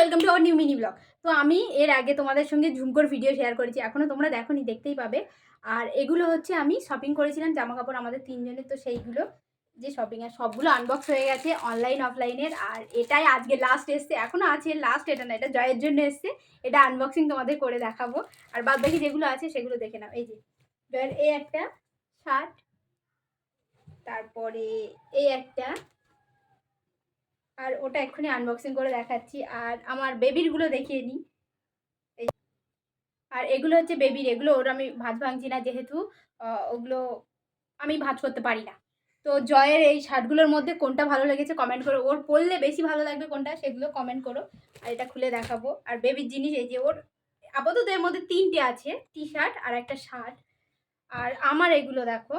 Welcome to our new mini blog. তো আমি এর আগে তোমাদের সঙ্গে ঝুমকোর ভিডিও শেয়ার করেছি, এখনও তোমরা দেখোনি, দেখতেই পাবে। আর এগুলো হচ্ছে আমি শপিং করেছিলাম জামা কাপড় আমাদের তিনজনের, তো সেইগুলো যে শপিং আর সবগুলো আনবক্স হয়ে গেছে অনলাইন অফলাইনের। আর এটাই আজকে লাস্ট এসছে, এখনও আছে লাস্ট, এটা না, এটা জয়ের জন্য এসছে। এটা আনবক্সিং তোমাদের করে দেখাবো। আর বাদ বাকি যেগুলো আছে সেগুলো দেখে নাও। এই যে জয়ের এই একটা শার্ট, তারপরে এই একটা, আর ওটা এক্ষুনি আনবক্সিং করে দেখাচ্ছি। আর আমার বেবিরগুলো দেখিয়ে নিই। আর এগুলো হচ্ছে বেবির, এগুলো ওর আমি ভাত ভাঙছি না, যেহেতু ওগুলো আমি ভাজ করতে পারি না। তো জয়ের এই শার্টগুলোর মধ্যে কোনটা ভালো লেগেছে কমেন্ট করো, ওর পরলে বেশি ভালো লাগবে কোনটা সেগুলো কমেন্ট করো। আর এটা খুলে দেখাবো। আর বেবির জিনিস এই যে ওর আপাতত এর মধ্যে 3টে আছে, টি শার্ট আর একটা শার্ট। আর আমার এগুলো দেখো,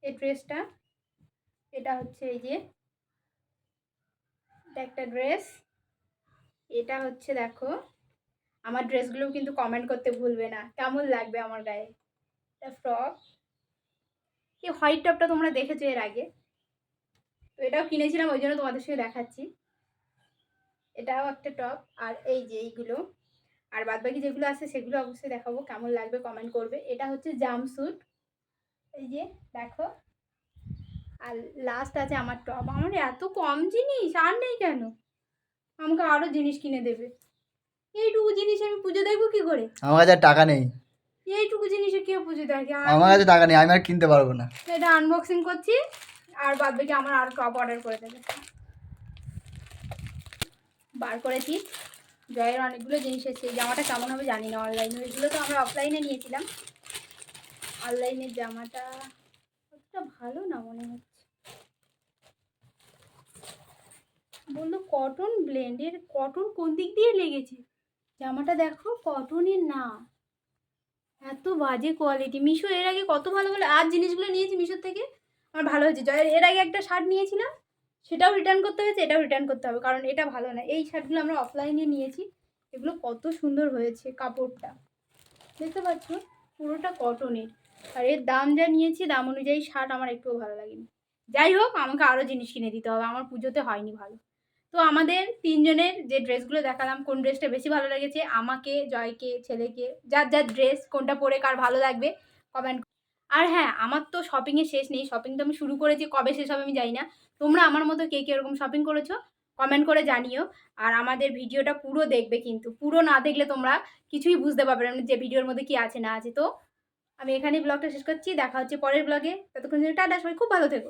এই ড্রেসটা, এটা হচ্ছে এই যে এটা একটা ড্রেস, এটা হচ্ছে দেখো আমার ড্রেসগুলোও কিন্তু কমেন্ট করতে ভুলবে না কেমন লাগবে আমার গায়ে। এটা ফ্রক, এই হোয়াইট টপটা তোমরা দেখেছো এর আগে, তো এটাও কিনেছিলাম, ওই জন্য তোমাদের সঙ্গে দেখাচ্ছি। এটাও একটা টপ। আর এই যে এইগুলো, আর বাদবাকি যেগুলো আছে সেগুলো অবশ্যই দেখাবো, কেমন লাগবে কমেন্ট করবে। এটা হচ্ছে জাম্পস্যুট, এই যে দেখো। আর লাস্ট আছে আমার টপ। আমার এত কম জিনিস আর নেই কেন, আমাকে আরও জিনিস কিনে দেবে। এইটুকু জিনিস আমি পুজো দেখবো কি করে? আমার কাছে টাকা নেই, এইটুকু জিনিসে কেউ পুজো দেখে? আমার কাছে টাকা নেই, আমি আর কিনতে পারবো না। এটা আনবক্সিং করছি, আর বাদ বাকি আমার আরও টপ অর্ডার করে দেবে। বার করেছি, জয়ের অনেকগুলো জিনিস এসেছে। এই জামাটা কেমন হবে জানি না অনলাইনে, এগুলো তো আমরা অফলাইনে নিয়েছিলাম। অনলাইনের জামাটা অতটা ভালো না মনে হচ্ছে, বললো কটন ব্লেন্ড। এর কটন কোন দিক দিয়ে লেগেছে? জামাটা দেখো কটনের না, এত বাজে কোয়ালিটি। মিশো এর আগে কত ভালো ভালো আর জিনিসগুলো নিয়েছি মিশোর থেকে, আমার ভালো হয়েছে। জয়ের এর আগে একটা শার্ট নিয়েছিলাম, সেটাও রিটার্ন করতে হয়েছে, এটাও রিটার্ন করতে হবে, কারণ এটা ভালো না। এই শার্টগুলো আমরা অফলাইনে নিয়েছি, এগুলো কত সুন্দর হয়েছে, কাপড়টা দেখতে পাচ্ছ, পুরোটা কটনের। আর এর দাম যা নিয়েছি, দাম অনুযায়ী শার্ট আমার একটুও ভালো লাগেনি। যাই হোক, আমাকে আরও জিনিস কিনে দিতে হবে, আমার পুজোতে হয়নি ভালো। তো আমাদের তিনজনের যে ড্রেসগুলো দেখালাম, কোন ড্রেসটা বেশি ভালো লেগেছে আমাকে, জয়কে, ছেলেকে, যার যার ড্রেস কোনটা পরে কার ভালো লাগবে কমেন্ট। আর হ্যাঁ, আমার তো শপিংয়ের শেষ নেই, শপিং তো আমি শুরু করেছি, কবে শেষ হবে আমি জানি না। তোমরা আমার মতো কে কে এরকম শপিং করেছো কমেন্ট করে জানিও। আর আমাদের ভিডিওটা পুরো দেখবে, কিন্তু পুরো না দেখলে তোমরা কিছুই বুঝতে পারবে না যে ভিডিওর মধ্যে কি আছে না আছে। তো আমি এখানেই ব্লগটা শেষ করছি, দেখা হচ্ছে পরের ব্লগে। ততক্ষণ টাটা, সবাই খুব ভালো থেকো।